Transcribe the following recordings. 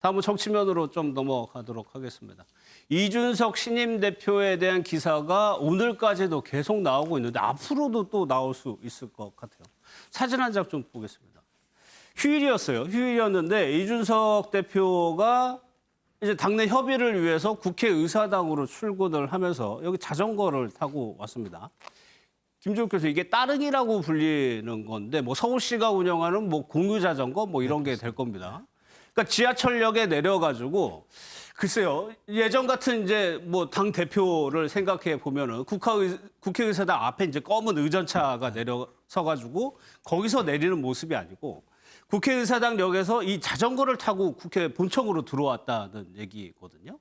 다음은 정치면으로 좀 넘어가도록 하겠습니다. 이준석 신임 대표에 대한 기사가 오늘까지도 계속 나오고 있는데 앞으로도 또 나올 수 있을 것 같아요. 사진 한 장 좀 보겠습니다. 휴일이었어요. 휴일이었는데 이준석 대표가 이제 당내 협의를 위해서 국회의사당으로 출근을 하면서 여기 자전거를 타고 왔습니다. 김종욱 교수, 이게 따릉이라고 불리는 건데 뭐 서울시가 운영하는 뭐 공유 자전거 뭐 이런 게 될 겁니다. 그러니까 지하철역에 내려가지고 글쎄요, 예전 같은 이제 뭐 당 대표를 생각해 보면은 국회의사당 앞에 이제 검은 의전차가 내려서가지고 거기서 내리는 모습이 아니고 국회의사당역에서 이 자전거를 타고 국회 본청으로 들어왔다는 얘기거든요.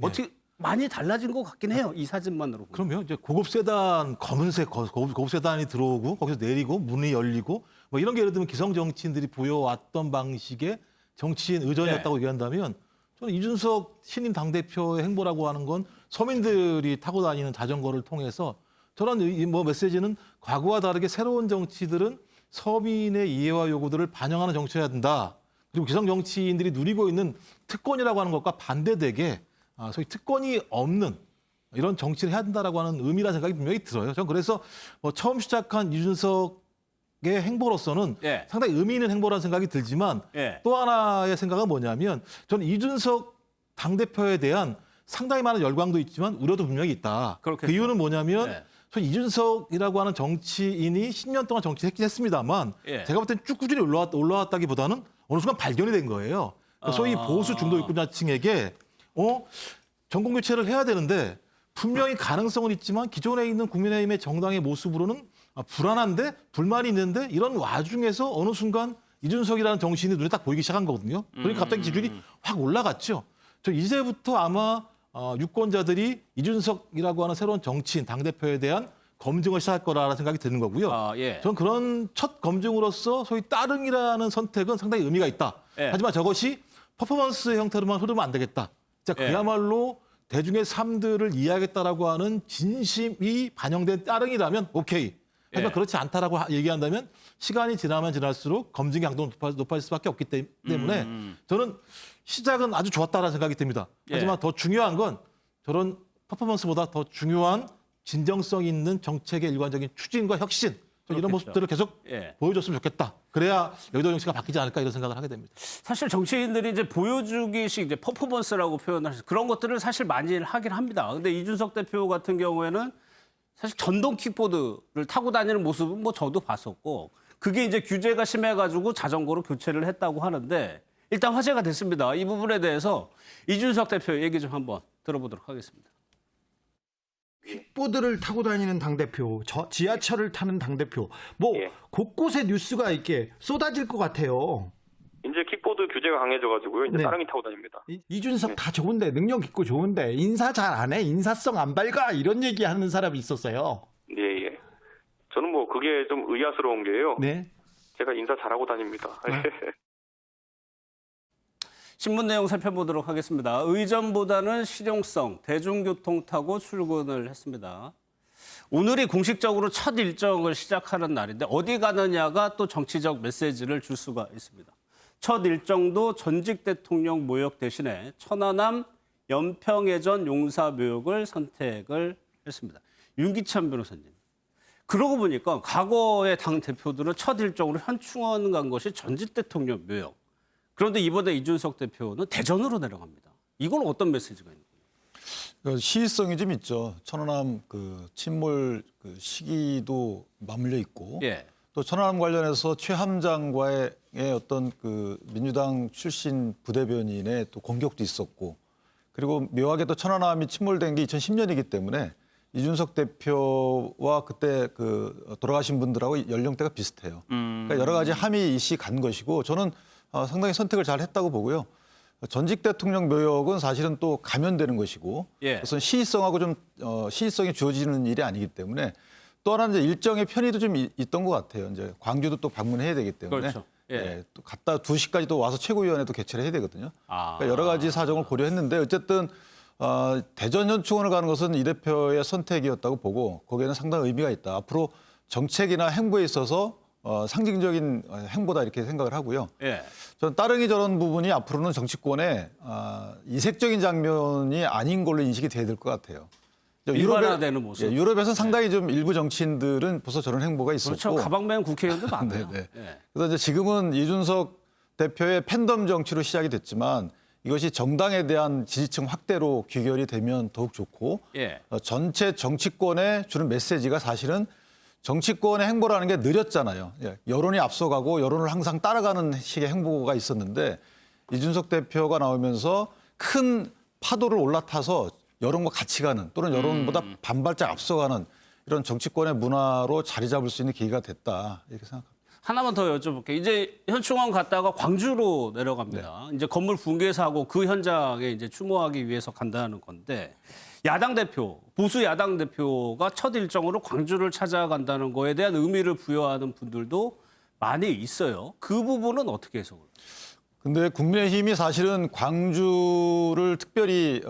어떻게 많이 달라진 것 같긴 해요. 이 사진만으로 보면. 그러면 이제 고급 세단, 검은색 고급 세단이 들어오고 거기서 내리고 문이 열리고 뭐 이런 게 예를 들면 기성 정치인들이 보여왔던 방식의 정치인 의전이었다고 얘기한다면 저는 이준석 신임 당대표의 행보라고 하는 건 서민들이 타고 다니는 자전거를 통해서 저런 뭐 메시지는 과거와 다르게 새로운 정치들은 서민의 이해와 요구들을 반영하는 정치여야 된다. 그리고 기성 정치인들이 누리고 있는 특권이라고 하는 것과 반대되게 소위 특권이 없는 이런 정치를 해야 된다라고 하는 의미라는 생각이 분명히 들어요. 저는 그래서 뭐 처음 시작한 이준석의 행보로서는 상당히 의미 있는 행보라는 생각이 들지만 또 하나의 생각은 뭐냐면 저는 이준석 당대표에 대한 상당히 많은 열광도 있지만 우려도 분명히 있다. 그렇겠죠. 그 이유는 뭐냐면 저는 이준석이라고 하는 정치인이 10년 동안 정치를 했긴 했습니다만 제가 볼 땐 쭉 꾸준히 올라왔다기보다는 어느 순간 발견이 된 거예요. 소위 보수 중도 유권자층에게 정권 교체를 해야 되는데 분명히 가능성은 있지만 기존에 있는 국민의힘의 정당의 모습으로는 불안한데 불만이 있는데 이런 와중에서 어느 순간 이준석이라는 정치인이 눈에 딱 보이기 시작한 거거든요. 그러니까 갑자기 기준이 확 올라갔죠. 저 이제부터 아마 유권자들이 이준석이라고 하는 새로운 정치인, 당대표에 대한 검증을 시작할 거라는 생각이 드는 거고요. 저는 그런 첫 검증으로서 소위 따릉이라는 선택은 상당히 의미가 있다. 하지만 저것이 퍼포먼스의 형태로만 흐르면 안 되겠다. 자, 그야말로 대중의 삶들을 이해하겠다라고 하는 진심이 반영된 따릉이라면 오케이. 하지만 그렇지 않다라고 얘기한다면 시간이 지나면 지날수록 검증의 강도는 높아질 수밖에 없기 때문에 저는 시작은 아주 좋았다라는 생각이 듭니다. 하지만 더 중요한 건 저런 퍼포먼스보다 더 중요한 진정성 있는 정책의 일관적인 추진과 혁신 이런 모습들을 계속 보여줬으면 좋겠다. 그래야 여의도 정치가 바뀌지 않을까 이런 생각을 하게 됩니다. 사실 정치인들이 이제 보여주기식 이제 퍼포먼스라고 표현하셔서 그런 것들을 사실 많이 하긴 합니다. 근데 이준석 대표 같은 경우에는 사실 전동 킥보드를 타고 다니는 모습은 뭐 저도 봤었고 그게 이제 규제가 심해가지고 자전거로 교체를 했다고 하는데 일단 화제가 됐습니다. 이 부분에 대해서 이준석 대표 얘기 좀 한번 들어보도록 하겠습니다. 킥보드를 타고 다니는 당대표, 지하철을 타는 당대표, 뭐 곳곳에 뉴스가 이렇게 쏟아질 것 같아요. 이제 킥보드 규제가 강해져가지고요. 이제 따릉이 타고 다닙니다. 이준석 다 좋은데 능력 있고 좋은데 인사 잘 안 해, 인사성 안 밝아 이런 얘기하는 사람이 있었어요. 예. 저는 뭐 그게 좀 의아스러운 게요. 네. 제가 인사 잘하고 다닙니다. 신문 내용 살펴보도록 하겠습니다. 의전보다는 실용성, 대중교통 타고 출근을 했습니다. 오늘이 공식적으로 첫 일정을 시작하는 날인데 어디 가느냐가 또 정치적 메시지를 줄 수가 있습니다. 첫 일정도 전직 대통령 묘역 대신에 천안함 연평해전 용사묘역을 선택을 했습니다. 윤기찬 변호사님. 그러고 보니까 과거의 당 대표들은 첫 일정으로 현충원 간 것이 전직 대통령 묘역. 그런데 이번에 이준석 대표는 대전으로 내려갑니다. 이건 어떤 메시지가 있나요? 시의성이 좀 있죠. 천안함 침몰 시기도 맞물려 있고 또 천안함 관련해서 최 함장과의 어떤 민주당 출신 부대변인의 또 공격도 있었고 그리고 묘하게 또 천안함이 침몰된 게 2010년이기 때문에 이준석 대표와 그때 돌아가신 분들하고 연령대가 비슷해요. 그러니까 여러 가지 함의 이시 간 것이고 저는 상당히 선택을 잘 했다고 보고요. 전직 대통령 묘역은 사실은 또 가면되는 것이고 그래서 시의성하고 좀 시의성이 주어지는 일이 아니기 때문에 또 하나는 이제 일정의 편의도 좀 있던 것 같아요. 이제 광주도 또 방문해야 되기 때문에 또 갔다 2시까지 또 와서 최고위원회도 개최를 해야 되거든요. 그러니까 여러 가지 사정을 고려했는데 어쨌든 대전 현충원을 가는 것은 이 대표의 선택이었다고 보고 거기에는 상당한 의미가 있다. 앞으로 정책이나 행보에 있어서 상징적인 행보다 이렇게 생각을 하고요. 예. 저는 따릉이 저런 부분이 앞으로는 정치권에 이색적인 장면이 아닌 걸로 인식이 돼야 될 것 같아요. 일반화되는 모습. 유럽에서 상당히 좀 일부 정치인들은 벌써 저런 행보가 있었고. 그렇죠. 가방 맨 국회의원도 많아요. 네. 예. 그래서 이제 지금은 이준석 대표의 팬덤 정치로 시작이 됐지만 이것이 정당에 대한 지지층 확대로 귀결이 되면 더욱 좋고 예. 전체 정치권에 주는 메시지가 사실은 정치권의 행보라는 게 느렸잖아요. 예, 여론이 앞서가고 여론을 항상 따라가는 식의 행보가 있었는데 이준석 대표가 나오면서 큰 파도를 올라타서 여론과 같이 가는 또는 여론보다 반발짝 앞서가는 이런 정치권의 문화로 자리 잡을 수 있는 계기가 됐다 이렇게 생각합니다. 하나만 더 여쭤볼게요. 이제 현충원 갔다가 광주로 내려갑니다. 이제 건물 붕괴 사고 그 현장에 이제 추모하기 위해서 간다는 건데 야당 대표, 보수 야당 대표가 첫 일정으로 광주를 찾아간다는 거에 대한 의미를 부여하는 분들도 많이 있어요. 그 부분은 어떻게 해석을? 근데 국민의힘이 사실은 광주를 특별히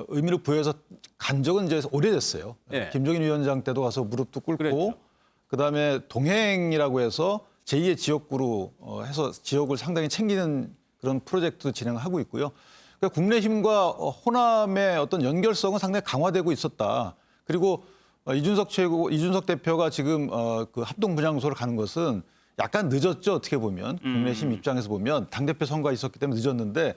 의미를 부여해서 간 적은 이제 오래됐어요. 네. 김종인 위원장 때도 가서 무릎도 꿇고 그랬죠. 그다음에 동행이라고 해서 제2의 지역구로 해서 지역을 상당히 챙기는 그런 프로젝트도 진행하고 있고요. 그러니까 국민의힘과 호남의 어떤 연결성은 상당히 강화되고 있었다. 그리고 이준석 대표가 지금 그 합동 분향소를 가는 것은 약간 늦었죠. 어떻게 보면 국민의힘 입장에서 보면 당대표 선거가 있었기 때문에 늦었는데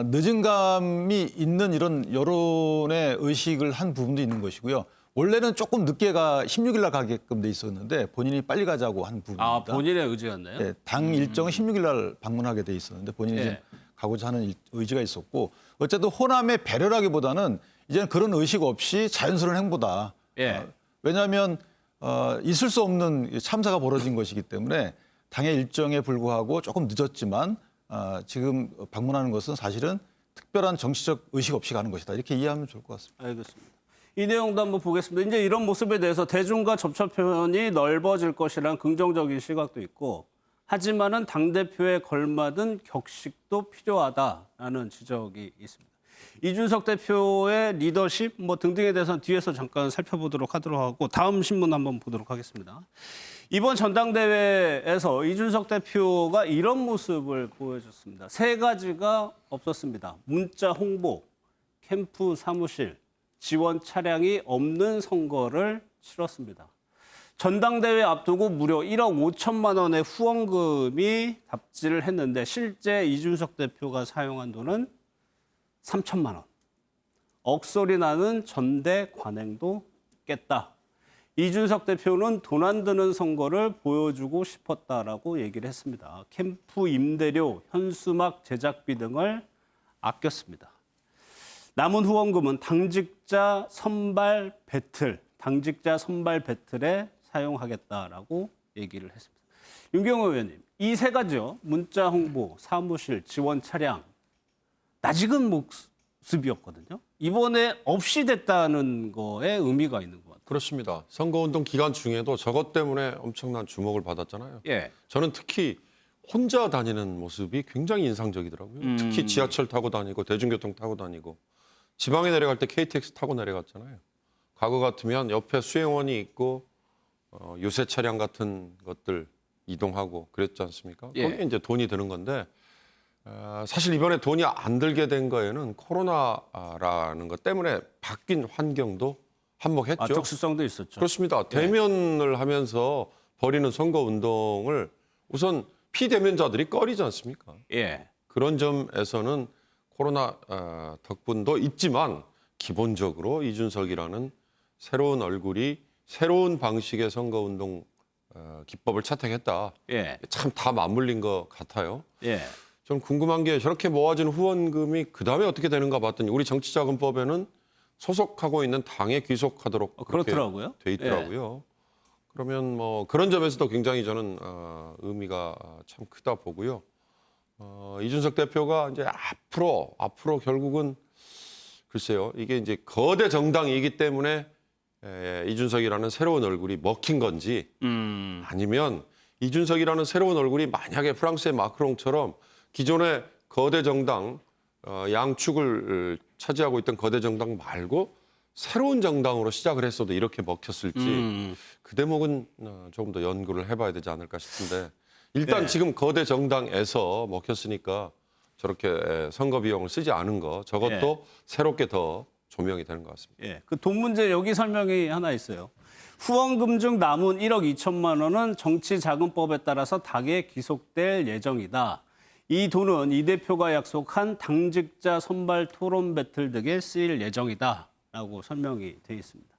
늦은 감이 있는 이런 여론의 의식을 한 부분도 있는 것이고요. 원래는 조금 늦게 16일 날 가게끔 돼 있었는데 본인이 빨리 가자고 한 부분입니다. 아, 본인의 의지였나요? 네, 당 일정은 16일 날 방문하게 돼 있었는데 본인이 예. 좀 가고자 하는 의지가 있었고 어쨌든 호남의 배려라기보다는 이제는 그런 의식 없이 자연스러운 행보다. 예. 왜냐하면 있을 수 없는 참사가 벌어진 것이기 때문에 당의 일정에 불구하고 조금 늦었지만 지금 방문하는 것은 사실은 특별한 정치적 의식 없이 가는 것이다. 이렇게 이해하면 좋을 것 같습니다. 알겠습니다. 이 내용도 한번 보겠습니다. 이제 이런 모습에 대해서 대중과 접촉편이 넓어질 것이라는 긍정적인 시각도 있고 하지만은 당대표에 걸맞은 격식도 필요하다라는 지적이 있습니다. 이준석 대표의 리더십 뭐 등등에 대해서는 뒤에서 잠깐 살펴보도록 하도록 하고 다음 신문 한번 보도록 하겠습니다. 이번 전당대회에서 이준석 대표가 이런 모습을 보여줬습니다. 세 가지가 없었습니다. 문자 홍보, 캠프 사무실, 지원 차량이 없는 선거를 치렀습니다. 전당대회 앞두고 무려 1억 5천만 원의 후원금이 답지를 했는데 실제 이준석 대표가 사용한 돈은 3천만 원. 억소리 나는 전대 관행도 깼다. 이준석 대표는 돈 안 드는 선거를 보여주고 싶었다라고 얘기를 했습니다. 캠프 임대료, 현수막 제작비 등을 아꼈습니다. 남은 후원금은 당직자 선발 배틀에 사용하겠다라고 얘기를 했습니다. 윤경호 의원님, 이 세 가지요. 문자 홍보, 사무실, 지원 차량. 낯익은 모습이었거든요. 이번에 없이 됐다는 거에 의미가 있는 것 같아요. 그렇습니다. 선거운동 기간 중에도 저것 때문에 엄청난 주목을 받았잖아요. 예. 저는 특히 혼자 다니는 모습이 굉장히 인상적이더라고요. 특히 지하철 타고 다니고 대중교통 타고 다니고 지방에 내려갈 때 KTX 타고 내려갔잖아요. 과거 같으면 옆에 수행원이 있고 유세 차량 같은 것들 이동하고 그랬지 않습니까? 예. 거기에 이제 돈이 드는 건데 사실 이번에 돈이 안 들게 된 거에는 코로나라는 것 때문에 바뀐 환경도 한몫했죠. 특수성도 있었죠. 그렇습니다. 대면을 하면서 벌이는 선거운동을 우선 피대면자들이 꺼리지 않습니까? 예. 그런 점에서는 코로나 덕분도 있지만 기본적으로 이준석이라는 새로운 얼굴이 새로운 방식의 선거운동 기법을 채택했다. 예. 참 다 맞물린 것 같아요. 예. 좀 궁금한 게 저렇게 모아진 후원금이 그다음에 어떻게 되는가 봤더니 우리 정치자금법에는 소속하고 있는 당에 귀속하도록 그렇게 그렇더라고요. 돼 있더라고요. 그러면 뭐 그런 점에서도 굉장히 저는 의미가 참 크다 보고요. 이준석 대표가 이제 앞으로 결국은 글쎄요. 이게 이제 거대 정당이기 때문에 이준석이라는 새로운 얼굴이 먹힌 건지 아니면 이준석이라는 새로운 얼굴이 만약에 프랑스의 마크롱처럼 기존의 거대 정당 양축을 차지하고 있던 거대 정당 말고 새로운 정당으로 시작을 했어도 이렇게 먹혔을지 그 대목은 조금 더 연구를 해봐야 되지 않을까 싶은데 일단 네. 지금 거대 정당에서 먹혔으니까 저렇게 선거 비용을 쓰지 않은 거 저것도 새롭게 더 조명이 되는 것 같습니다. 예, 그 돈 문제 여기 설명이 하나 있어요. 후원금 중 남은 1억 2천만 원은 정치자금법에 따라서 당에 기속될 예정이다. 이 돈은 이 대표가 약속한 당직자 선발 토론 배틀 등에 쓰일 예정이다라고 설명이 돼 있습니다.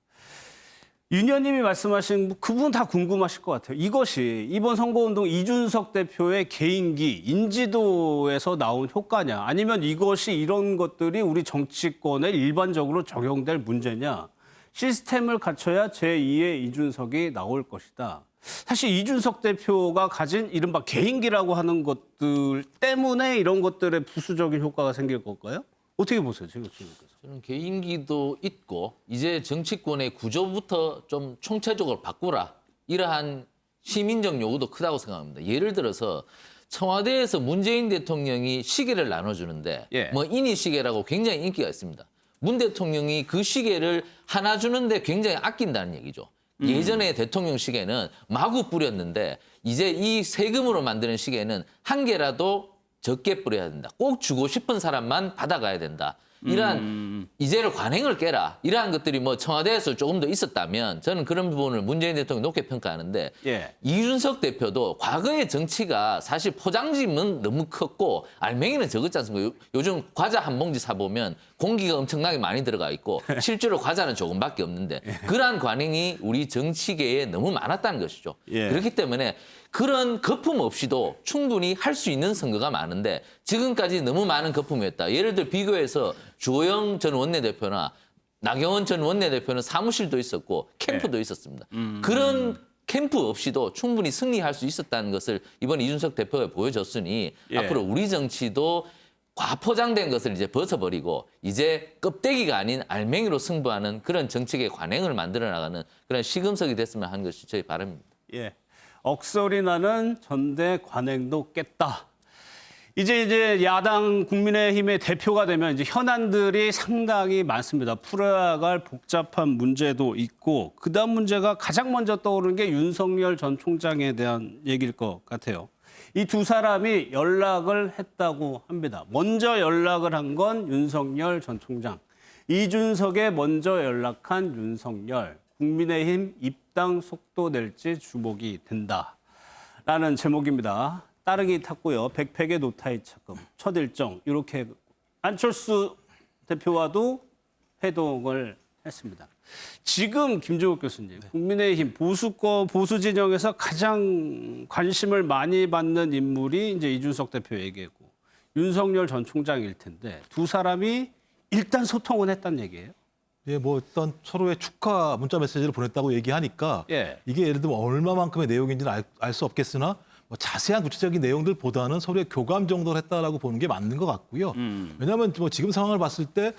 윤 의원님이 말씀하신 그 부분 다 궁금하실 것 같아요. 이것이 이번 선거운동 이준석 대표의 개인기, 인지도에서 나온 효과냐 아니면 이것이 이런 것들이 우리 정치권에 일반적으로 적용될 문제냐. 시스템을 갖춰야 제2의 이준석이 나올 것이다. 사실 이준석 대표가 가진 이른바 개인기라고 하는 것들 때문에 이런 것들의 부수적인 효과가 생길 걸까요? 어떻게 보세요, 지금 교수님께서? 저는 개인기도 있고 이제 정치권의 구조부터 좀 총체적으로 바꾸라. 이러한 시민적 요구도 크다고 생각합니다. 예를 들어서 청와대에서 문재인 대통령이 시계를 나눠주는데 예. 뭐 인이 시계라고 굉장히 인기가 있습니다. 문 대통령이 그 시계를 하나 주는데 굉장히 아낀다는 얘기죠. 예전에 대통령 시계는 마구 뿌렸는데 이제 이 세금으로 만드는 시계는 한 개라도 적게 뿌려야 된다. 꼭 주고 싶은 사람만 받아가야 된다. 이러한 이제는 관행을 깨라. 이러한 것들이 뭐 청와대에서 조금 더 있었다면 저는 그런 부분을 문재인 대통령이 높게 평가하는데 예. 이준석 대표도 과거의 정치가 사실 포장지는 너무 컸고 알맹이는 적었지 않습니까? 요즘 과자 한 봉지 사보면 공기가 엄청나게 많이 들어가 있고 실제로 과자는 조금밖에 없는데 그러한 관행이 우리 정치계에 너무 많았다는 것이죠. 예. 그렇기 때문에 그런 거품 없이도 충분히 할 수 있는 선거가 많은데 지금까지 너무 많은 거품이었다. 예를 들어 비교해서 주호영 전 원내대표나 나경원 전 원내대표는 사무실도 있었고 캠프도 있었습니다. 그런 캠프 없이도 충분히 승리할 수 있었다는 것을 이번 이준석 대표가 보여줬으니 예. 앞으로 우리 정치도 과포장된 것을 이제 벗어버리고 이제 껍데기가 아닌 알맹이로 승부하는 그런 정책의 관행을 만들어 나가는 그런 시금석이 됐으면 하는 것이 저희 바람입니다. 예. 억소리 나는 전대 관행도 깼다. 이제 야당 국민의힘의 대표가 되면 이제 현안들이 상당히 많습니다. 풀어야 할 복잡한 문제도 있고 그다음 문제가 가장 먼저 떠오르는 게 윤석열 전 총장에 대한 얘기일 것 같아요. 이 두 사람이 연락을 했다고 합니다. 먼저 연락을 한 건 윤석열 전 총장. 이준석에 먼저 연락한 윤석열. 국민의힘 입당 속도 낼지 주목이 된다라는 제목입니다. 따릉이 탔고요. 백팩의 노타이 차금, 첫 일정 이렇게 안철수 대표와도 회동을 했습니다. 지금 김종욱 교수님, 국민의힘 보수 진영에서 가장 관심을 많이 받는 인물이 이제 이준석 대표에게고 윤석열 전 총장일 텐데 두 사람이 일단 소통은 했단 얘기예요. 예, 뭐 일단 서로의 축하 문자 메시지를 보냈다고 얘기하니까 예. 이게 예를 들면 얼마만큼의 내용인지는 알 수 없겠으나 뭐 자세한 구체적인 내용들보다는 서로의 교감 정도를 했다라고 보는 게 맞는 것 같고요. 왜냐하면 뭐 지금 상황을 봤을 때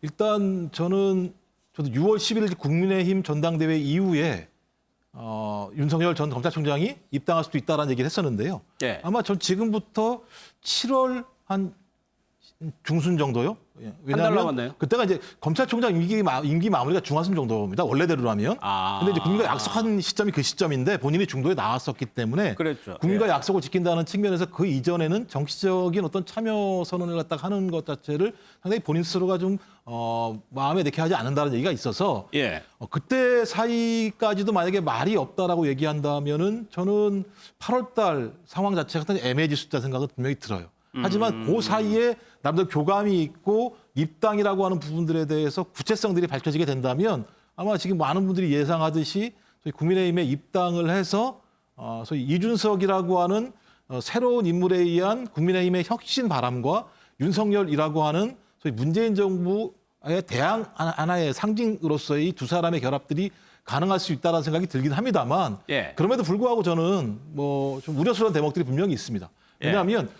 일단 저도 6월 11일 국민의힘 전당대회 이후에 윤석열 전 검찰총장이 입당할 수도 있다라는 얘기를 했었는데요. 예. 아마 전 지금부터 7월 한 중순 정도요. 예. 달 남았네요. 그때가 이제 검찰총장 임기 마무리가 중하순 정도입니다. 원래대로라면. 근데 이제 국민과 약속한 시점이 그 시점인데 본인이 중도에 나왔었기 때문에 그랬죠. 국민과 예. 약속을 지킨다는 측면에서 그 이전에는 정치적인 어떤 참여 선언을 갖다가 하는 것 자체를 상당히 본인 스스로가 좀 마음에 내게 하지 않는다는 얘기가 있어서 예. 그때 사이까지도 만약에 말이 없다라고 얘기한다면은 저는 8월달 상황 자체가 상당히 애매해질 수 있다는 생각은 분명히 들어요. 하지만 그 사이에 남들 교감이 있고 입당이라고 하는 부분들에 대해서 구체성들이 밝혀지게 된다면 아마 지금 많은 분들이 예상하듯이 소위 국민의힘에 입당을 해서 소위 이준석이라고 하는 새로운 인물에 의한 국민의힘의 혁신 바람과 윤석열이라고 하는 소위 문재인 정부의 대항 하나의 상징으로서의 이 두 사람의 결합들이 가능할 수 있다는 생각이 들긴 합니다만 예. 그럼에도 불구하고 저는 뭐 좀 우려스러운 대목들이 분명히 있습니다. 왜냐하면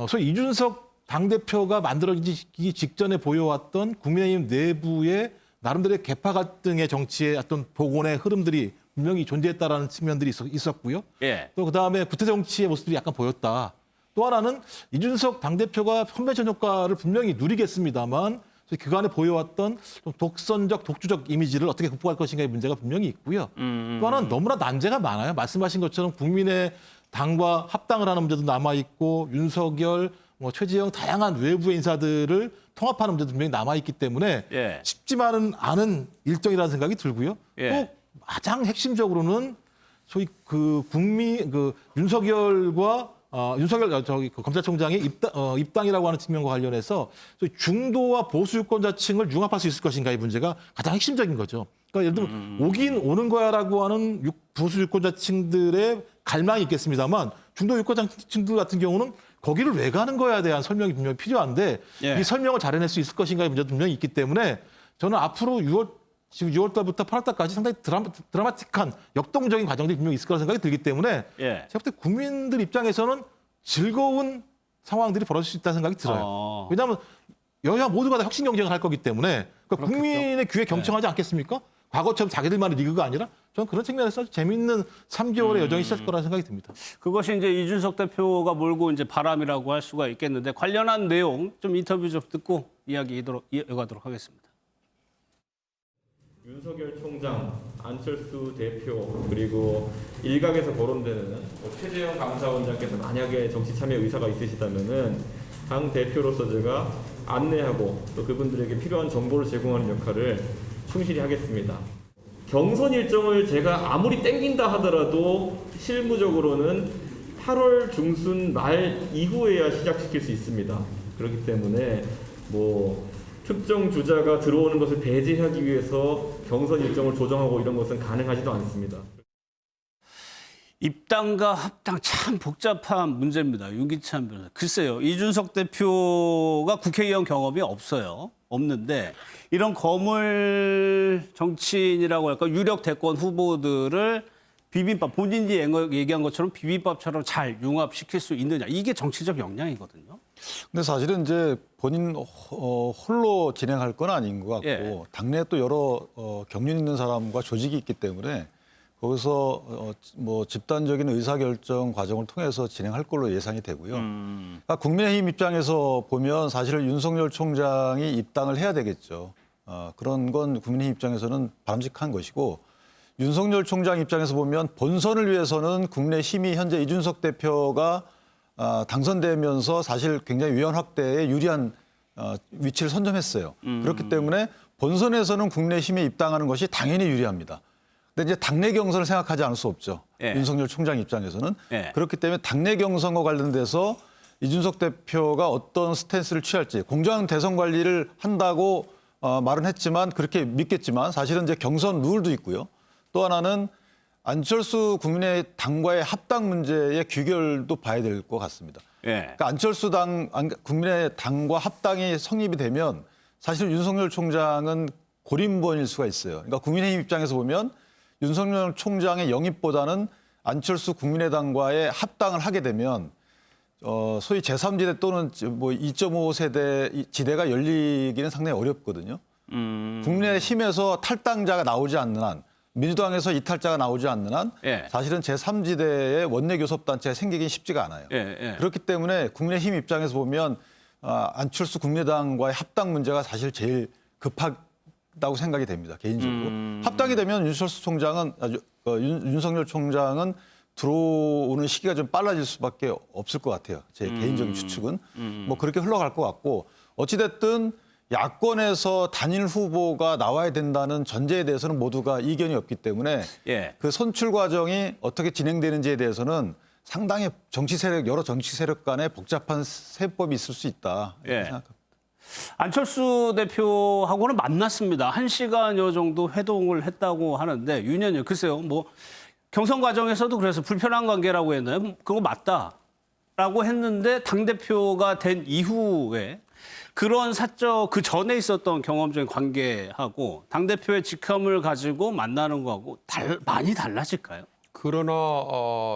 소위 이준석 당대표가 만들어지기 직전에 보여왔던 국민의힘 내부의 나름대로의 계파 갈등의 정치의 어떤 복원의 흐름들이 분명히 존재했다라는 측면들이 있었고요. 예. 또 그다음에 구태 정치의 모습들이 약간 보였다. 또 하나는 이준석 당대표가 컨벤션 효과를 분명히 누리겠습니다만 그간에 보여왔던 좀 독선적, 독주적 이미지를 어떻게 극복할 것인가의 문제가 분명히 있고요. 또 하나는 너무나 난제가 많아요. 말씀하신 것처럼 국민의 당과 합당을 하는 문제도 남아있고 윤석열, 최재형 다양한 외부의 인사들을 통합하는 문제도 분명히 남아있기 때문에 예. 쉽지만은 않은 일정이라는 생각이 들고요. 예. 또 가장 핵심적으로는 소위 그 윤석열과 윤석열 그 검찰총장의 입당이라고 하는 측면과 관련해서 소위 중도와 보수 유권자층을 융합할 수 있을 것인가의 문제가 가장 핵심적인 거죠. 그러니까 예를 들면 오긴 오는 거야라고 하는 보수 유권자층들의 갈망이 있겠습니다만 중도 유권자층들 같은 경우는 거기를 왜 가는 거야에 대한 설명이 분명히 필요한데 예. 이 설명을 잘 해낼 수 있을 것인가의 문제도 분명히 있기 때문에 저는 앞으로 지금 6월 달부터 8월 달까지 상당히 드라마틱한 역동적인 과정들이 분명히 있을 거라 생각이 들기 때문에 예. 제가 볼 때 국민들 입장에서는 즐거운 상황들이 벌어질 수 있다는 생각이 들어요. 왜냐하면 여야 모두가 다 혁신 경쟁을 할 거기 때문에 그러니까 국민의 귀에 경청하지 않겠습니까? 과거처럼 자기들만의 리그가 아니라 저는 그런 측면에서 재미있는 3개월의 여정이 시작될 거라는 생각이 듭니다. 그것이 이제 이준석 대표가 몰고 이제 바람이라고 할 수가 있겠는데 관련한 내용 좀 인터뷰 좀 듣고 이야기 이어가도록 하겠습니다. 윤석열 총장, 안철수 대표 그리고 일각에서 거론되는 최재형 감사원장께서 만약에 정치 참여 의사가 있으시다면은 당 대표로서 제가 안내하고 또 그분들에게 필요한 정보를 제공하는 역할을 충실히 하겠습니다. 경선 일정을 제가 아무리 땡긴다 하더라도 실무적으로는 8월 중순 말 이후에야 시작시킬 수 있습니다. 그렇기 때문에 특정 주자가 들어오는 것을 배제하기 위해서 경선 일정을 조정하고 이런 것은 가능하지도 않습니다. 입당과 합당 참 복잡한 문제입니다. 윤기찬 변호사. 글쎄요. 이준석 대표가 국회의원 경험이 없는데 이런 거물 정치인이라고 할까 유력 대권 후보들을 비빔밥, 본인이 얘기한 것처럼 비빔밥처럼 잘 융합시킬 수 있느냐. 이게 정치적 역량이거든요. 근데 사실은 이제 본인 홀로 진행할 건 아닌 것 같고 예. 당내에 또 여러 경륜 있는 사람과 조직이 있기 때문에 거기서 집단적인 의사결정 과정을 통해서 진행할 걸로 예상이 되고요. 그러니까 국민의힘 입장에서 보면 사실은 윤석열 총장이 입당을 해야 되겠죠. 그런 건 국민의힘 입장에서는 바람직한 것이고 윤석열 총장 입장에서 보면 본선을 위해서는 국민의힘이 현재 이준석 대표가 당선되면서 사실 굉장히 위원 확대에 유리한 위치를 선점했어요. 그렇기 때문에 본선에서는 국민의힘에 입당하는 것이 당연히 유리합니다. 근데 이제 당내 경선을 생각하지 않을 수 없죠. 예. 윤석열 총장 입장에서는. 예. 그렇기 때문에 당내 경선과 관련돼서 이준석 대표가 어떤 스탠스를 취할지 공정한 대선 관리를 한다고 말은 했지만 그렇게 믿겠지만 사실은 이제 경선 룰도 있고요. 또 하나는 안철수 국민의당과의 합당 문제의 귀결도 봐야 될 것 같습니다. 예. 그러니까 안철수 국민의당과 합당이 성립이 되면 사실 윤석열 총장은 고립무원일 수가 있어요. 그러니까 국민의힘 입장에서 보면 윤석열 총장의 영입보다는 안철수 국민의당과의 합당을 하게 되면 소위 제3지대 또는 2.5세대 지대가 열리기는 상당히 어렵거든요. 국민의힘에서 탈당자가 나오지 않는 한 민주당에서 이탈자가 나오지 않는 한 예. 사실은 제3지대의 원내교섭단체가 생기긴 쉽지가 않아요. 예. 그렇기 때문에 국민의힘 입장에서 보면 안철수 국민의당과의 합당 문제가 사실 제일 급하다고 생각이 됩니다. 개인적으로. 합당이 되면 윤석열 총장은 들어오는 시기가 좀 빨라질 수밖에 없을 것 같아요. 제 개인적인 추측은. 그렇게 흘러갈 것 같고 어찌됐든 야권에서 단일 후보가 나와야 된다는 전제에 대해서는 모두가 이견이 없기 때문에 예. 그 선출 과정이 어떻게 진행되는지에 대해서는 상당히 여러 정치 세력 간에 복잡한 세법이 있을 수 있다. 예. 생각합니다. 안철수 대표하고는 만났습니다. 1시간여 정도 회동을 했다고 하는데 윤현영 글쎄요. 경선 과정에서도 그래서 불편한 관계라고 했나요? 그거 맞다라고 했는데 당대표가 된 이후에 그런 그 전에 있었던 경험적인 관계하고 당대표의 직함을 가지고 만나는 거하고 많이 달라질까요? 그러나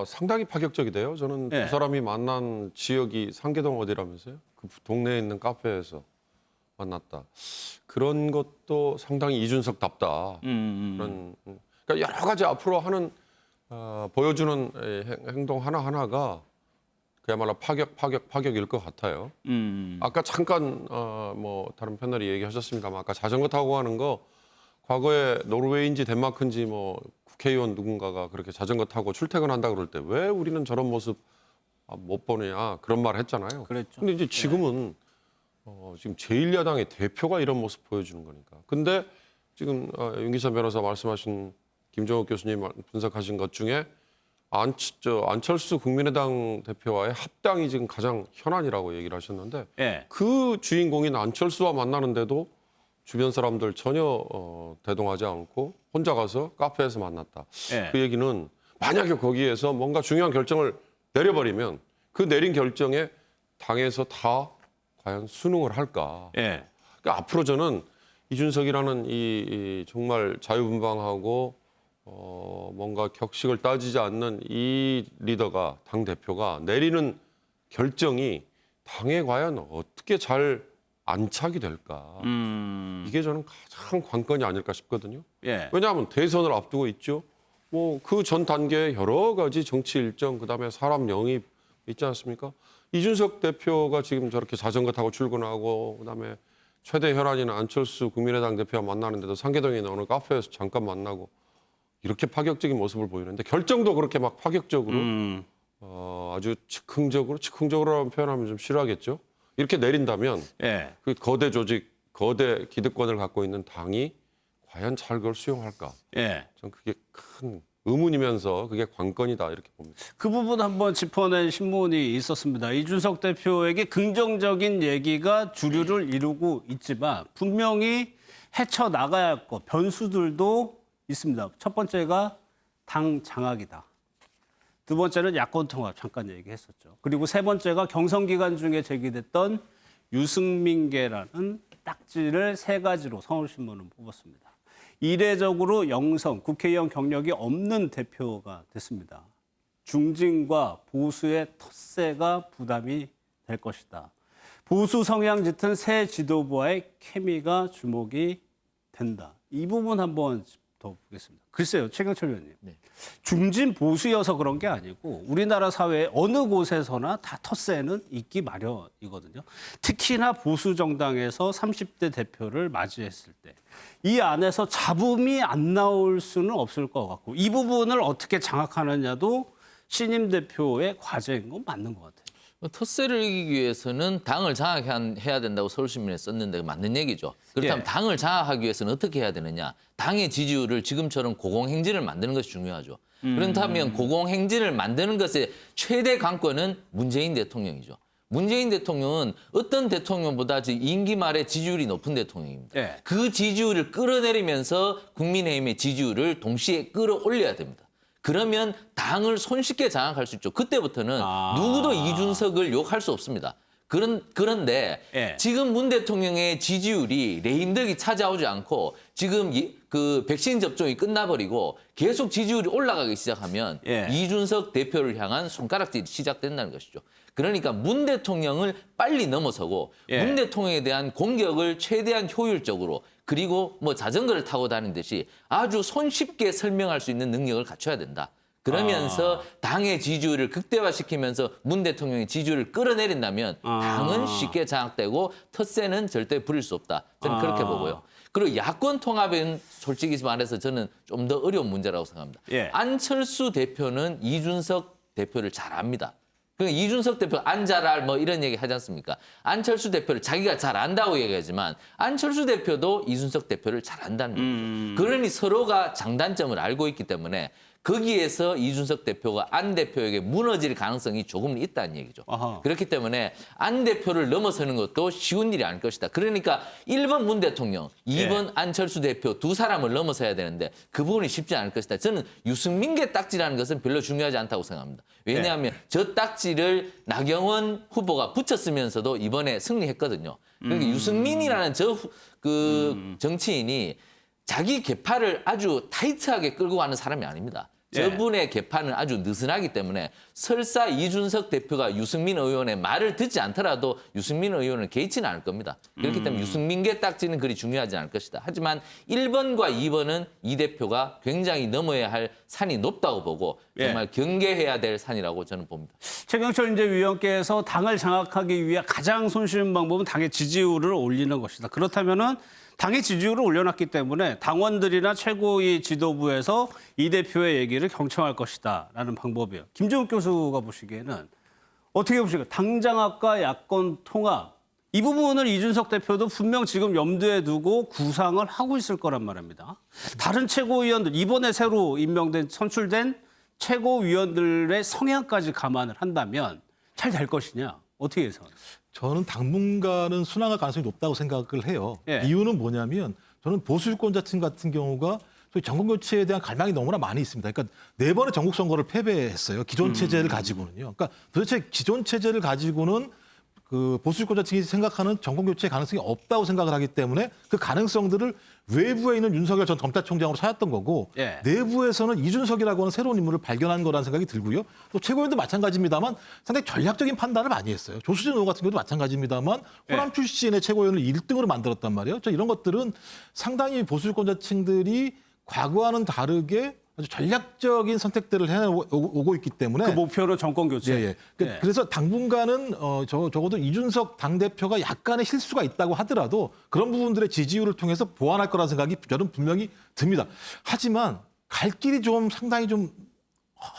상당히 파격적이대요. 저는 예. 두 사람이 만난 지역이 상계동 어디라면서요? 그 동네에 있는 카페에서 만났다. 그런 것도 상당히 이준석답다. 그런 그러니까 여러 가지 앞으로 하는 보여주는 행동 하나하나가 그야말로 파격일 것 같아요. 아까 잠깐 뭐 다른 패널이 얘기하셨습니다만 아까 자전거 타고 가는 거 과거에 노르웨이인지 덴마크인지 뭐 국회의원 누군가가 그렇게 자전거 타고 출퇴근한다 그럴 때 왜 우리는 저런 모습 못 보느냐 그런 말 했잖아요. 그랬죠. 근데 이제 지금은 지금 제1야당의 대표가 이런 모습 보여주는 거니까. 근데 지금 윤기찬 변호사 말씀하신 김종욱 교수님 분석하신 것 중에 안철수 국민의당 대표와의 합당이 지금 가장 현안이라고 얘기를 하셨는데 예. 그 주인공인 안철수와 만나는데도 주변 사람들 전혀 대동하지 않고 혼자 가서 카페에서 만났다. 예. 그 얘기는 만약에 거기에서 뭔가 중요한 결정을 내려버리면 그 내린 결정에 당에서 다 과연 순응을 할까. 예. 그러니까 앞으로 저는 이준석이라는 이 정말 자유분방하고 뭔가 격식을 따지지 않는 이 리더가 당 대표가 내리는 결정이 당에 과연 어떻게 잘 안착이 될까? 이게 저는 가장 관건이 아닐까 싶거든요. 예. 왜냐하면 대선을 앞두고 있죠. 뭐 그 전 단계에 여러 가지 정치 일정 그다음에 사람 영입 있지 않습니까? 이준석 대표가 지금 저렇게 자전거 타고 출근하고 그다음에 최대 혈안인 안철수 국민의당 대표와 만나는데도 상계동에 있는 어느 카페에서 잠깐 만나고 이렇게 파격적인 모습을 보이는데 결정도 그렇게 막 파격적으로 아주 즉흥적으로라는 표현하면 좀 싫어하겠죠. 이렇게 내린다면 예. 그 거대 조직, 거대 기득권을 갖고 있는 당이 과연 잘 그걸 수용할까? 예. 전 그게 큰 의문이면서 그게 관건이다 이렇게 봅니다. 그 부분 한번 짚어낸 신문이 있었습니다. 이준석 대표에게 긍정적인 얘기가 주류를 이루고 있지만 분명히 헤쳐나가야 할 것, 변수들도 있습니다. 첫 번째가 당 장악이다. 두 번째는 야권 통합, 잠깐 얘기했었죠. 그리고 세 번째가 경선 기간 중에 제기됐던 유승민계라는 딱지를 세 가지로 서울신문은 뽑았습니다. 이례적으로 영성, 국회의원 경력이 없는 대표가 됐습니다. 중진과 보수의 텃세가 부담이 될 것이다. 보수 성향 짙은 새 지도부와의 케미가 주목이 된다. 이 부분 한번 더 보겠습니다. 글쎄요, 최경철 의원님. 네. 중진 보수여서 그런 게 아니고 우리나라 사회 어느 곳에서나 다 텃세는 있기 마련이거든요. 특히나 보수 정당에서 30대 대표를 맞이했을 때 이 안에서 잡음이 안 나올 수는 없을 것 같고 이 부분을 어떻게 장악하느냐도 신임 대표의 과제인 건 맞는 것 같아요. 텃세를 이기기 위해서는 당을 장악해야 된다고 서울신문에 썼는데 맞는 얘기죠. 그렇다면 예. 당을 장악하기 위해서는 어떻게 해야 되느냐. 당의 지지율을 지금처럼 고공행진을 만드는 것이 중요하죠. 그렇다면 고공행진을 만드는 것의 최대 관건은 문재인 대통령이죠. 문재인 대통령은 어떤 대통령보다 임기 말에 지지율이 높은 대통령입니다. 예. 그 지지율을 끌어내리면서 국민의힘의 지지율을 동시에 끌어올려야 됩니다. 그러면 당을 손쉽게 장악할 수 있죠. 그때부터는 누구도 이준석을 욕할 수 없습니다. 그런데 예. 지금 문 대통령의 지지율이 레임덕이 찾아오지 않고 지금 그 백신 접종이 끝나버리고 계속 지지율이 올라가기 시작하면 예. 이준석 대표를 향한 손가락질이 시작된다는 것이죠. 그러니까 문 대통령을 빨리 넘어서고 예. 문 대통령에 대한 공격을 최대한 효율적으로 그리고 뭐 자전거를 타고 다니듯이 아주 손쉽게 설명할 수 있는 능력을 갖춰야 된다. 그러면서 당의 지지율을 극대화시키면서 문 대통령의 지지율을 끌어내린다면 당은 쉽게 장악되고 텃세는 절대 부릴 수 없다. 저는 그렇게 보고요. 그리고 야권 통합은 솔직히 말해서 저는 좀 더 어려운 문제라고 생각합니다. 예. 안철수 대표는 이준석 대표를 잘 압니다. 그러니까 이준석 대표 안 잘할 뭐 이런 얘기 하지 않습니까? 안철수 대표를 자기가 잘 안다고 얘기하지만 안철수 대표도 이준석 대표를 잘 안다는 거죠. 그러니 서로가 장단점을 알고 있기 때문에 거기에서 이준석 대표가 안 대표에게 무너질 가능성이 조금 있다는 얘기죠. 아하. 그렇기 때문에 안 대표를 넘어서는 것도 쉬운 일이 아닐 것이다. 그러니까 1번 문 대통령, 2번 안철수 대표 두 사람을 넘어서야 되는데 그 부분이 쉽지 않을 것이다. 저는 유승민계 딱지라는 것은 별로 중요하지 않다고 생각합니다. 왜냐하면 저 딱지를 나경원 후보가 붙였으면서도 이번에 승리했거든요. 그러니까 유승민이라는 정치인이 자기 계파를 아주 타이트하게 끌고 가는 사람이 아닙니다. 저분의 계파는 아주 느슨하기 때문에 설사 이준석 대표가 유승민 의원의 말을 듣지 않더라도 유승민 의원은 개의치는 않을 겁니다. 그렇기 때문에 유승민계 딱지는 그리 중요하지 않을 것이다. 하지만 1번과 2번은 이 대표가 굉장히 넘어야 할 산이 높다고 보고 정말 경계해야 될 산이라고 저는 봅니다. 최경철 이제 위원께서 당을 장악하기 위해 가장 손쉬운 방법은 당의 지지율을 올리는 것이다. 그렇다면은 당의 지지율을 올려놨기 때문에 당원들이나 최고위 지도부에서 이 대표의 얘기를 경청할 것이다라는 방법이에요. 김종욱 교수가 보시기에는 어떻게 보십니까? 당 장악과 야권 통합 이 부분을 이준석 대표도 분명 지금 염두에 두고 구상을 하고 있을 거란 말입니다. 다른 최고위원들 이번에 새로 임명된 선출된 최고위원들의 성향까지 감안을 한다면 잘 될 것이냐? 어떻게 예상하세요? 저는 당분간은 순항할 가능성이 높다고 생각을 해요. 예. 이유는 뭐냐면 저는 보수 유권자층 같은 경우가 소위 정권 교체에 대한 갈망이 너무나 많이 있습니다. 그러니까 4번의 전국 선거를 패배했어요. 기존 체제를 가지고는요. 그러니까 도대체 기존 체제를 가지고는 그 보수 유권자층이 생각하는 정권 교체 가능성이 없다고 생각을 하기 때문에 그 가능성들을 외부에 있는 윤석열 전 검찰총장으로 찾았던 거고 예. 내부에서는 이준석이라고 하는 새로운 인물을 발견한 거라는 생각이 들고요. 또 최고위원도 마찬가지입니다만 상당히 전략적인 판단을 많이 했어요. 조수진 의원 같은 경우도 마찬가지입니다만 호남 출신의 최고위원을 1등으로 만들었단 말이에요. 저 이런 것들은 상당히 보수 유권자층들이 과거와는 다르게 아주 전략적인 선택들을 해오고 있기 때문에 그 목표는 정권 교체. 예, 예. 그래서 당분간은 적어도 이준석 당대표가 약간의 실수가 있다고 하더라도 그런 부분들의 지지율을 통해서 보완할 거라는 생각이 저는 분명히 듭니다. 하지만 갈 길이 좀 상당히 좀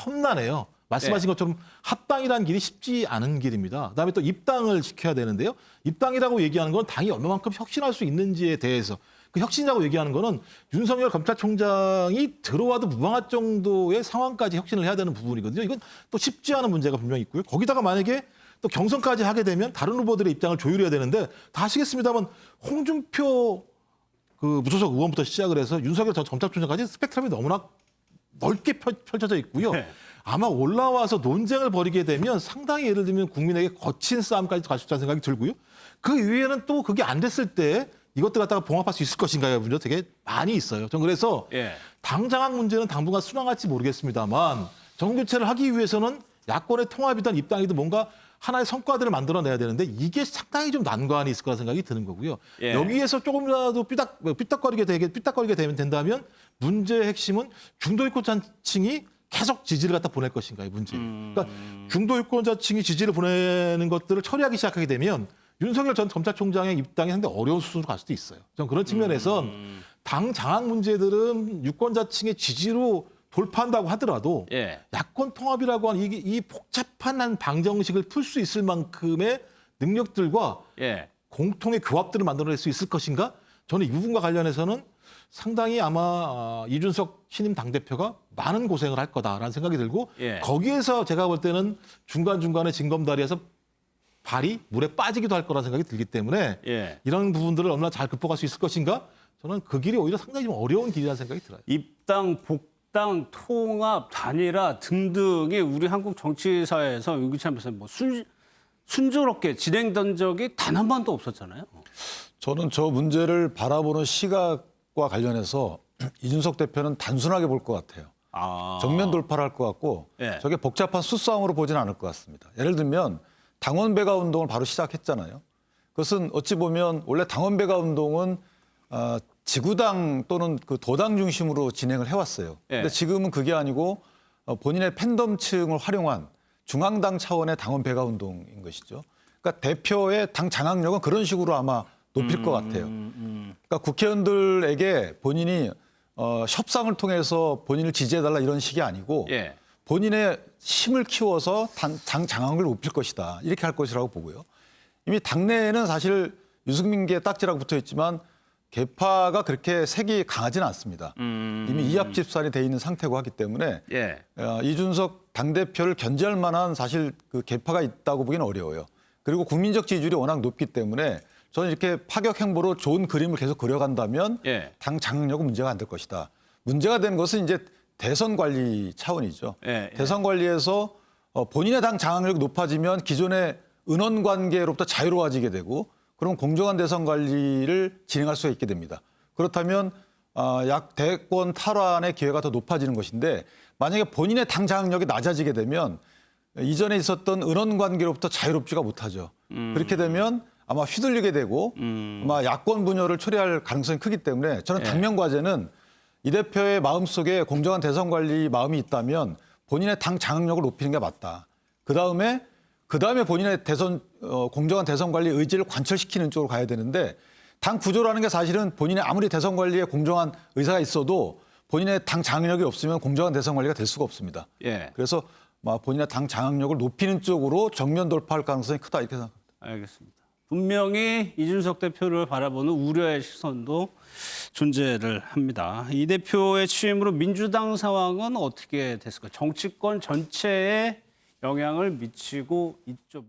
험난해요. 말씀하신 것처럼 합당이라는 길이 쉽지 않은 길입니다. 그다음에 또 입당을 시켜야 되는데요. 입당이라고 얘기하는 건 당이 얼마만큼 혁신할 수 있는지에 대해서 그 혁신이라고 얘기하는 거는 윤석열 검찰총장이 들어와도 무방할 정도의 상황까지 혁신을 해야 되는 부분이거든요. 이건 또 쉽지 않은 문제가 분명히 있고요. 거기다가 만약에 또 경선까지 하게 되면 다른 후보들의 입장을 조율해야 되는데 다 아시겠습니다만 홍준표 그 무소속 의원부터 시작을 해서 윤석열 전 검찰총장까지 스펙트럼이 너무나 넓게 펼쳐져 있고요. 네. 아마 올라와서 논쟁을 벌이게 되면 상당히 예를 들면 국민에게 거친 싸움까지 갈 수 있다는 생각이 들고요. 그 이후에는 또 그게 안 됐을 때 이것들 갖다가 봉합할 수 있을 것인가요? 문제 되게 많이 있어요. 전 그래서 당 장악 문제는 당분간 순항할지 모르겠습니다만 정권 교체를 하기 위해서는 야권의 통합이든 입당이든 뭔가 하나의 성과들을 만들어내야 되는데 이게 상당히 좀 난관이 있을 거라 생각이 드는 거고요. 여기에서 조금이라도 삐딱거리게 된다면 문제의 핵심은 중도 유권자층이 계속 지지를 갖다 보낼 것인가의 문제. 그러니까 중도 유권자층이 지지를 보내는 것들을 처리하기 시작하게 되면 윤석열 전 검찰총장의 입당이 상당히 어려운 수준으로 갈 수도 있어요. 저는 그런 측면에선 당 장악 문제들은 유권자층의 지지로 돌파한다고 하더라도 야권 통합이라고 하는 이 복잡한 한 방정식을 풀 수 있을 만큼의 능력들과 공통의 교합들을 만들어낼 수 있을 것인가? 저는 이 부분과 관련해서는 상당히 아마 이준석 신임 당대표가 많은 고생을 할 거다라는 생각이 들고 거기에서 제가 볼 때는 중간중간에 징검다리에서 발이 물에 빠지기도 할 거라는 생각이 들기 때문에 이런 부분들을 얼마나 잘 극복할 수 있을 것인가? 저는 그 길이 오히려 상당히 좀 어려운 길이라는 생각이 들어요. 입당, 복당, 통합, 단일화 등등이 우리 한국 정치사에서 윤기찬에서 뭐 순조롭게 진행된 적이 단 한 번도 없었잖아요. 저는 저 문제를 바라보는 시각과 관련해서 이준석 대표는 단순하게 볼 것 같아요. 정면 돌파를 할 것 같고 저게 복잡한 수싸움으로 보지는 않을 것 같습니다. 예를 들면 당원 배가 운동을 바로 시작했잖아요. 그것은 어찌 보면 원래 당원 배가 운동은 지구당 또는 그 도당 중심으로 진행을 해왔어요. 근데 지금은 그게 아니고 본인의 팬덤층을 활용한 중앙당 차원의 당원 배가 운동인 것이죠. 그러니까 대표의 당 장악력은 그런 식으로 아마 높일 것 같아요. 그러니까 국회의원들에게 본인이 협상을 통해서 본인을 지지해달라 이런 식이 아니고 본인의 힘을 키워서 당 장악을 높일 것이다. 이렇게 할 것이라고 보고요. 이미 당내에는 사실 유승민계 딱지라고 붙어 있지만 계파가 그렇게 색이 강하지는 않습니다. 이미 이합집산이 돼 있는 상태고 하기 때문에 이준석 당대표를 견제할 만한 사실 그 계파가 있다고 보기는 어려워요. 그리고 국민적 지지율이 워낙 높기 때문에 저는 이렇게 파격 행보로 좋은 그림을 계속 그려간다면 당 장악력은 문제가 안 될 것이다. 문제가 되는 것은 이제 대선 관리 차원이죠. 대선 관리에서 본인의 당 장악력이 높아지면 기존의 은원 관계로부터 자유로워지게 되고 그럼 공정한 대선 관리를 진행할 수가 있게 됩니다. 그렇다면 약 대권 탈환의 기회가 더 높아지는 것인데 만약에 본인의 당 장악력이 낮아지게 되면 이전에 있었던 은원 관계로부터 자유롭지가 못하죠. 그렇게 되면 아마 휘둘리게 되고 아마 야권 분열을 초래할 가능성이 크기 때문에 저는 당면 과제는 이 대표의 마음속에 공정한 대선 관리 마음이 있다면 본인의 당 장악력을 높이는 게 맞다. 그다음에 본인의 공정한 대선 관리 의지를 관철시키는 쪽으로 가야 되는데 당 구조라는 게 사실은 본인의 아무리 대선 관리에 공정한 의사가 있어도 본인의 당 장악력이 없으면 공정한 대선 관리가 될 수가 없습니다. 예. 그래서 본인의 당 장악력을 높이는 쪽으로 정면 돌파할 가능성이 크다 이렇게 생각합니다. 알겠습니다. 분명히 이준석 대표를 바라보는 우려의 시선도 존재를 합니다. 이 대표의 취임으로 민주당 상황은 어떻게 됐을까요? 정치권 전체에 영향을 미치고 있죠.